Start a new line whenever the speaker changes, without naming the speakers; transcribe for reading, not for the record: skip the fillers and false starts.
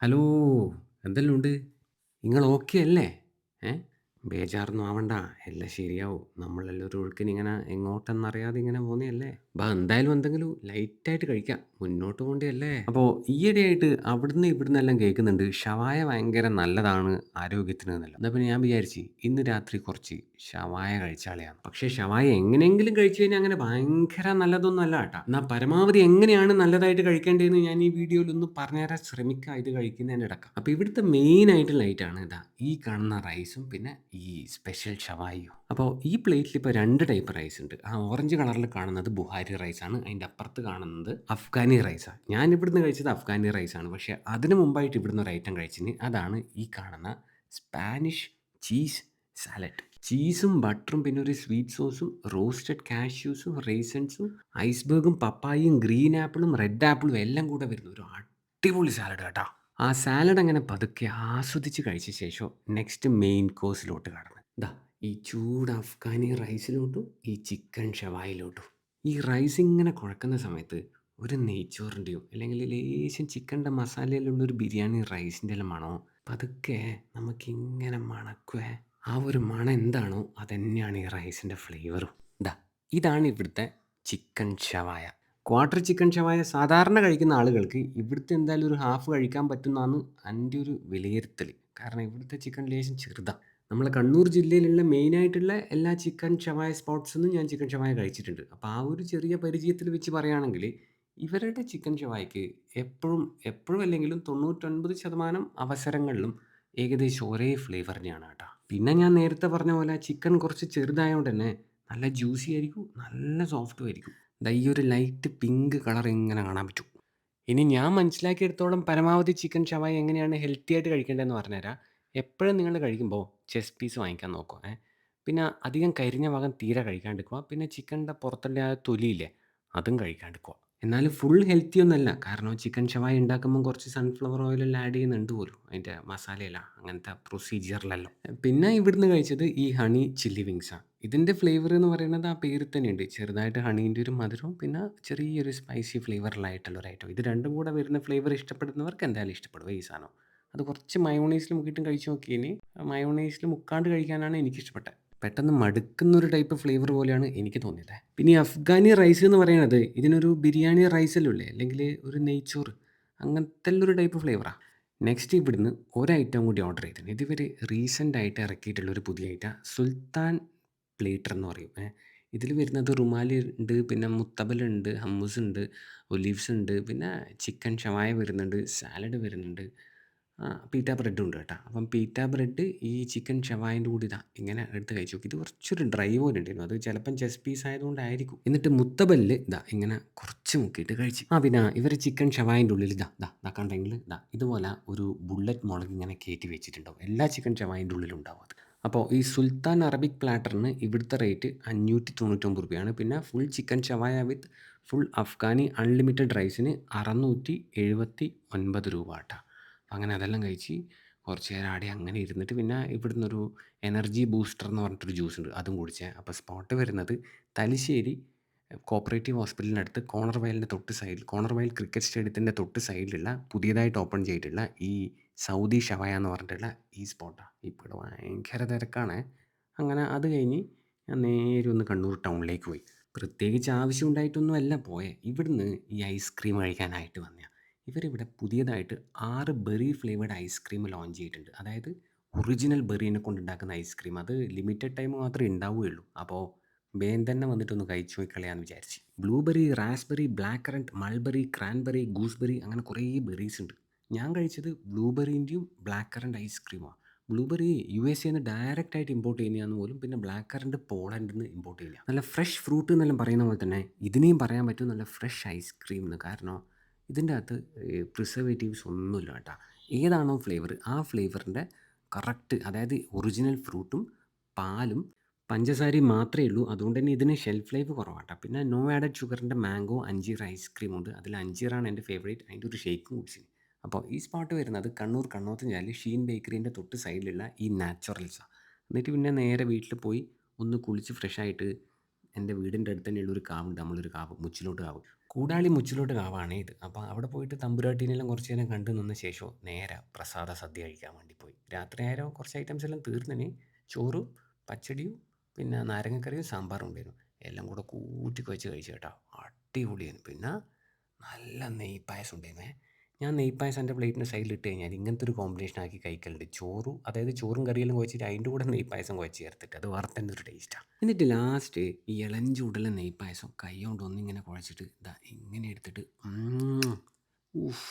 Hello! എന്തെല്ലുണ്ട്? ഇങ്ങള് okay അല്ലേ? ഏ? ബേജാറൊന്നും ആവണ്ട. എല്ലാം ശരിയാവും. നമ്മളെല്ലാം ഒരു ഒഴുക്കിനിങ്ങനെ എങ്ങോട്ടെന്നറിയാതെ ഇങ്ങനെ പോന്നയല്ലേ. എന്തായാലും എന്തെങ്കിലും ലൈറ്റായിട്ട് കഴിക്കാം. മുന്നോട്ട് പോണ്ടിയല്ലേ. അപ്പോ ഈയിടെയായിട്ട് അവിടുന്ന് ഇവിടുന്നെല്ലാം കേൾക്കുന്നുണ്ട് ഷവായ ഭയങ്കര നല്ലതാണ് ആരോഗ്യത്തിന് എന്നെല്ലാം. എന്നാ പിന്നെ ഞാൻ വിചാരിച്ച് ഇന്ന് രാത്രി കുറച്ച് ഷവായ കഴിച്ചാലെയാന്ന്. പക്ഷേ ഷവായ എങ്ങനെയെങ്കിലും കഴിച്ച് കഴിഞ്ഞാൽ അങ്ങനെ ഭയങ്കര നല്ലതൊന്നും അല്ല കേട്ടാ. എന്നാ പരമാവധി എങ്ങനെയാണ് നല്ലതായിട്ട് കഴിക്കേണ്ടതെന്ന് ഞാൻ ഈ വീഡിയോയിൽ ഒന്ന് പറഞ്ഞുതരാൻ ശ്രമിക്കാം ഇത് കഴിക്കുന്നതിനിടയ്ക്ക്. അപ്പോൾ ഇവിടുത്തെ മെയിൻ ആയിട്ടുള്ള ഐറ്റമാണ് ഇതാ ഈ കാണുന്ന റൈസും പിന്നെ ഈ സ്പെഷ്യൽ ഷവായിയും. അപ്പോൾ ഈ പ്ലേറ്റിൽ ഇപ്പോൾ 2 ടൈപ്പ് റൈസ് ഉണ്ട്. ആ ഓറഞ്ച് കളറിൽ കാണുന്നത് ബുഹാരി റൈസാണ്. അതിൻ്റെ അപ്പുറത്ത് കാണുന്നത് അഫ്ഗാനി റൈസാണ്. ഞാൻ ഇവിടുന്ന് കഴിച്ചത് അഫ്ഗാനി റൈസാണ്. പക്ഷേ അതിന് മുമ്പായിട്ട് ഇവിടുന്ന് ഒരു ഐറ്റം കഴിച്ചിന്. അതാണ് ഈ കാണുന്ന സ്പാനിഷ് ചീസ് സാലഡ്. ചീസും ബട്ടറും പിന്നെ ഒരു സ്വീറ്റ് സോസും റോസ്റ്റഡ് കാഷ്യൂസും റേസൻസും ഐസ്ബർഗും പപ്പായയും ഗ്രീൻ ആപ്പിളും റെഡ് ആപ്പിളും എല്ലാം കൂടെ വരുന്ന ഒരു അടിപൊളി സാലഡ് കേട്ടോ. ആ സാലഡ് അങ്ങനെ പതുക്കെ ആസ്വദിച്ച് കഴിച്ച ശേഷം നെക്സ്റ്റ് മെയിൻ കോഴ്സിലോട്ട് കടന്ന് ദാ ഈ ചൂട് അഫ്ഗാനി റൈസിലോട്ടും ഈ ചിക്കൻ ഷവായിലോട്ടും ഈ റൈസ് ഇങ്ങനെ കുഴക്കുന്ന സമയത്ത് ഒരു നെയ്ച്ചോറിൻ്റെയോ അല്ലെങ്കിൽ ലേശം ചിക്കൻ്റെ മസാലയിലുള്ള ഒരു ബിരിയാണി റൈസിൻ്റെ എല്ലാം മണമോ പതുക്കെ നമുക്കിങ്ങനെ മണക്കുവേ. ആ ഒരു മണം എന്താണോ അതന്നെയാണ് ഈ റൈസിൻ്റെ ഫ്ലേവറും. ഇതാണ് ഇവിടുത്തെ ചിക്കൻ ഷവായ. ക്വാർട്ടർ ചിക്കൻ ഷവായ സാധാരണ കഴിക്കുന്ന ആളുകൾക്ക് ഇവിടുത്തെ എന്തായാലും ഒരു ഹാഫ് കഴിക്കാൻ പറ്റുന്നതാണ് എൻ്റെ ഒരു വിലയിരുത്തൽ. കാരണം ഇവിടുത്തെ ചിക്കൻ ലേശം ചെറുതാണ്. നമ്മളെ കണ്ണൂർ ജില്ലയിലുള്ള മെയിനായിട്ടുള്ള എല്ലാ ചിക്കൻ ഷവായ സ്പോട്ട്സിന്നും ഞാൻ ചിക്കൻ ഷവായ കഴിച്ചിട്ടുണ്ട്. അപ്പോൾ ആ ഒരു ചെറിയ പരിചയത്തിൽ വെച്ച് പറയുകയാണെങ്കിൽ ഇവരുടെ ചിക്കൻ ഷവായ്ക്ക് എപ്പോഴും എപ്പോഴും അല്ലെങ്കിലും 99% അവസരങ്ങളിലും ഏകദേശം ഒരേ ഫ്ലേവർ തന്നെയാണ് കേട്ടോ. പിന്നെ ഞാൻ നേരത്തെ പറഞ്ഞ പോലെ ചിക്കൻ കുറച്ച് ചെറുതായതുകൊണ്ട് തന്നെ നല്ല ജ്യൂസി ആയിരിക്കും, നല്ല സോഫ്റ്റും ആയിരിക്കും. ഈ ഒരു ലൈറ്റ് പിങ്ക് കളർ ഇങ്ങനെ കാണാൻ പറ്റും. ഇനി ഞാൻ മനസ്സിലാക്കിയെടുത്തോളം പരമാവധി ചിക്കൻ ഷവായ എങ്ങനെയാണ് ഹെൽത്തി ആയിട്ട് കഴിക്കേണ്ടതെന്ന് പറഞ്ഞുതരാം. എപ്പോഴും നിങ്ങൾ കഴിക്കുമ്പോൾ ചെസ്റ്റ് പീസ് വാങ്ങിക്കാൻ നോക്കുക. പിന്നെ അധികം കരിഞ്ഞ ഭാഗം തീരെ കഴിക്കാണ്ടിരിക്കുക. പിന്നെ ചിക്കൻ്റെ പുറത്തുള്ള ആ തൊലിയില്ലേ അതും കഴിക്കാണ്ടിരിക്കുക. എന്നാലും ഫുൾ ഹെൽത്തി ഒന്നുമല്ല. കാരണം ചിക്കൻ ഷവായ ഉണ്ടാക്കുമ്പോൾ കുറച്ച് സൺഫ്ലവർ ഓയിലെല്ലാം ആഡ് ചെയ്യുന്നുണ്ട് പോലും. അതിൻ്റെ മസാലയില അങ്ങനത്തെ പ്രൊസീജിയറിലെല്ലാം. പിന്നെ ഇവിടുന്ന് കഴിച്ചത് ഈ ഹണി ചില്ലി വിങ്സാണ്. ഇതിൻ്റെ ഫ്ലേവർ എന്ന് പറയുന്നത് ആ പേരിൽ തന്നെയുണ്ട്. ചെറുതായിട്ട് ഹണീൻ്റെ ഒരു മധുരവും പിന്നെ ചെറിയൊരു സ്പൈസി ഫ്ലേവറിലായിട്ടുള്ള ഒരു ഐറ്റം. ഇത് രണ്ടും കൂടെ വരുന്ന ഫ്ലേവർ ഇഷ്ടപ്പെടുന്നവർക്ക് എന്തായാലും ഇഷ്ടപ്പെടും ഈ സാധനം. അത് കുറച്ച് മയോണൈസിൽ മുക്കിയിട്ടും കഴിച്ച് നോക്കിയതിന് മയോണൈസിൽ മുക്കാണ്ട് കഴിക്കാനാണ് എനിക്കിഷ്ടപ്പെട്ടത്. പെട്ടെന്ന് മടുക്കുന്നൊരു ടൈപ്പ് ഫ്ലേവർ പോലെയാണ് എനിക്ക് തോന്നിയത്. പിന്നെ ഈ അഫ്ഗാനി റൈസ് എന്ന് പറയുന്നത് ഇതിനൊരു ബിരിയാണി റൈസല്ലേ അല്ലെങ്കിൽ ഒരു നെയ്ച്ചോറ് അങ്ങനത്തെ ഒരു ടൈപ്പ് ഫ്ലേവറാണ്. നെക്സ്റ്റ് ഇവിടുന്ന് ഒരു ഐറ്റം കൂടി ഓർഡർ ചെയ്തിട്ടുണ്ട്. ഇതിവർ റീസെൻ്റ് ആയിട്ട് ഇറക്കിയിട്ടുള്ള ഒരു പുതിയ ഐറ്റം സുൽത്താൻ പ്ലേറ്റർ എന്ന് പറയും. ഇതിൽ വരുന്നത് റുമാലി ഉണ്ട്, പിന്നെ മുത്തബലുണ്ട്, ഹമ്മൂസ് ഉണ്ട്, ഒലീവ്സ് ഉണ്ട്, പിന്നെ ചിക്കൻ ഷവായ വരുന്നുണ്ട്, സാലഡ് വരുന്നുണ്ട്, പീറ്റ ബ്രെഡും ഉണ്ട് കേട്ടോ. അപ്പം പീറ്റ ബ്രെഡ് ഈ ചിക്കൻ ഷവായിൻ്റെ കൂടി ഇങ്ങനെ എടുത്ത് കഴിച്ചു നോക്കി. ഇത് കുറച്ചൊരു ഡ്രൈ പോലെ ഉണ്ടായിരുന്നു. അത് ചിലപ്പം ചെസ്റ്റ് പീസ് ആയതുകൊണ്ടായിരിക്കും. എന്നിട്ട് മുത്തബല്ല് ഇങ്ങനെ കുറച്ച് മുക്കിയിട്ട് കഴിച്ചു. പിന്നെ ഇവർ ചിക്കൻ ഷവായിൻ്റെ ഉള്ളിൽ കണ്ടെങ്കിൽ ഇതുപോലെ ഒരു ബുള്ളറ്റ് മുളക് ഇങ്ങനെ കയറ്റി വെച്ചിട്ടുണ്ടാവും. എല്ലാ ചിക്കൻ ഷവായിൻ്റെ ഉള്ളിലും ഉണ്ടാവും അത്. അപ്പോൾ ഈ സുൽത്താൻ അറബിക് പ്ലാറ്ററിന് ഇവിടുത്തെ റേറ്റ് 599 രൂപയാണ്. പിന്നെ ഫുൾ ചിക്കൻ ഷവായ വിത്ത് ഫുൾ അഫ്ഗാനി അൺലിമിറ്റഡ് റൈസിന് 679 രൂപ കേട്ടോ. അങ്ങനെ അതെല്ലാം കഴിച്ച് കുറച്ച് നേരം ആടെ അങ്ങനെ ഇരുന്നിട്ട് പിന്നെ ഇവിടുന്നൊരു എനർജി ബൂസ്റ്റർ എന്ന് പറഞ്ഞിട്ടൊരു ജ്യൂസ് ഉണ്ട്, അതും കുടിച്ചേ. അപ്പോൾ സ്പോട്ട് വരുന്നത് തലശ്ശേരി കോപ്പറേറ്റീവ് ഹോസ്പിറ്റലിനടുത്ത് കോണർ വയൽ ക്രിക്കറ്റ് സ്റ്റേഡിയത്തിൻ്റെ തൊട്ട് സൈഡിലുള്ള പുതിയതായിട്ട് ഓപ്പൺ ചെയ്തിട്ടുള്ള ഈ സൗദി ഷവായ എന്ന് പറഞ്ഞിട്ടുള്ള ഈ സ്പോട്ടാണ്. ഇപ്പോൾ ഇവിടെ ഭയങ്കര തിരക്കാണ്. അങ്ങനെ അത് കഴിഞ്ഞ് ഞാൻ നേരെ ഒന്ന് കണ്ണൂർ ടൗണിലേക്ക് പോയി. പ്രത്യേകിച്ച് ആവശ്യം ഉണ്ടായിട്ടൊന്നും അല്ല പോയത്. ഇവിടുന്ന് ഈ ഐസ്ക്രീം കഴിക്കാനായിട്ട് വന്നതാണ്. ഇവരിവിടെ പുതിയതായിട്ട് 6 ബെറി ഫ്ലേവേർഡ് ഐസ്ക്രീം ലോഞ്ച് ചെയ്തിട്ടുണ്ട്. അതായത് ഒറിജിനൽ ബെറീനെ കൊണ്ടുണ്ടാക്കുന്ന ഐസ്ക്രീം. അത് ലിമിറ്റഡ് ടൈം മാത്രമേ ഉണ്ടാവുകയുള്ളൂ. അപ്പോൾ വേഗം തന്നെ വന്നിട്ടൊന്ന് കഴിച്ചു നോക്കിക്കളയാന്ന് വിചാരിച്ച്. Blueberry, raspberry, black currant, mulberry, cranberry, gooseberry അങ്ങനെ കുറേ ബെറീസ് ഉണ്ട്. ഞാൻ കഴിച്ചത് ബ്ലൂബെറീൻ്റെയും ബ്ലാക്ക് കറന്റ് ഐസ്ക്രീമാണ്. ബ്ലൂബെറി USA ഡയറക്റ്റ് ആയിട്ട് ഇമ്പോർട്ട് ചെയ്യുന്നതാന്ന് പോലും. പിന്നെ ബ്ലാക്ക് കറന്റ് പോളണ്ടിൽ നിന്ന് ഇമ്പോർട്ട് ചെയ്യുക. നല്ല ഫ്രഷ് ഫ്രൂട്ട് എന്നെല്ലാം പറയുന്ന പോലെ തന്നെ ഇതിനെയും പറയാൻ പറ്റും നല്ല ഫ്രഷ് ഐസ്ക്രീം എന്ന്. കാരണം ഇതിൻ്റെ അകത്ത് പ്രിസർവേറ്റീവ്സ് ഒന്നുമില്ല കേട്ടോ. ഏതാണോ ഫ്ലേവർ ആ ഫ്ലേവറിൻ്റെ കറക്റ്റ്, അതായത് ഒറിജിനൽ ഫ്രൂട്ടും പാലും പഞ്ചസാരയും മാത്രമേ ഉള്ളൂ. അതുകൊണ്ട് തന്നെ ഇതിന് ഷെൽഫ് ലൈഫ് കുറവാട്ടോ. പിന്നെ നോ ആഡഡ് ഷുഗറിൻ്റെ മാംഗോ അഞ്ചീർ ഐസ്ക്രീമുണ്ട്. അതിൽ അഞ്ചീറാണ് എൻ്റെ ഫേവറേറ്റ്. അതിൻ്റെ ഒരു ഷേക്കും കുടിച്ചിന്. അപ്പോൾ ഈ സ്പോട്ട് വരുന്നത് കണ്ണൂർ കണ്ണോത്തുംചാലിൽ ഷീൻ ബേക്കറീൻ്റെ തൊട്ട് സൈഡിലുള്ള ഈ നാച്ചുറൽസാണ്. എന്നിട്ട് പിന്നെ നേരെ വീട്ടിൽ പോയി ഒന്ന് കുളിച്ച് ഫ്രഷായിട്ട് എൻ്റെ വീടിൻ്റെ അടുത്ത് തന്നെയുള്ളൊരു കാവുണ്ട്, നമ്മളൊരു കാവ്, മുച്ചിലോട്ട് കാവ്. കൂടാളി മുച്ചിലോട്ട് കാവാണേ ഇത്. അപ്പോൾ അവിടെ പോയിട്ട് തമ്പുരാട്ടീനെല്ലാം കുറച്ച് നേരം കണ്ടു നിന്ന ശേഷം നേരെ പ്രസാദ സദ്യ കഴിക്കാൻ വേണ്ടി പോയി. രാത്രി ആയാലും കുറച്ച് ഐറ്റംസ് എല്ലാം തീർന്നിന്. ചോറും പച്ചടിയും പിന്നെ നാരങ്ങക്കറിയും സാമ്പാറും ഉണ്ടായിരുന്നു. എല്ലാം കൂടെ കൂട്ടി കുഴച്ച് കഴിച്ചു കേട്ടോ. അടിപൊളിയായിരുന്നു. പിന്നെ നല്ല നെയ്പായസം ഉണ്ടായിരുന്നേ. ഞാൻ നെയ്പായസം എൻ്റെ പ്ലേറ്റിൻ്റെ സൈഡിലിട്ട് കഴിഞ്ഞാൽ ഇങ്ങനത്തെ ഒരു കോമ്പിനേഷൻ ആക്കി കഴിക്കലുണ്ട്. ചോറും അതായത് ചോറും കറിയെല്ലാം കുഴച്ചിട്ട് അതിൻ്റെ കൂടെ നെയ്പായസം കുഴച്ച് ചേർത്തിട്ട് അത് വേറെ തന്നെ ഒരു ടേസ്റ്റാണ്. എന്നിട്ട് ലാസ്റ്റ് ഈ ഇളം ചൂടുള്ള നെയ്പായസം കൈ കൊണ്ട് ഒന്നിങ്ങനെ കുഴച്ചിട്ട് ഇതാ ഇങ്ങനെ എടുത്തിട്ട് ഊഫ്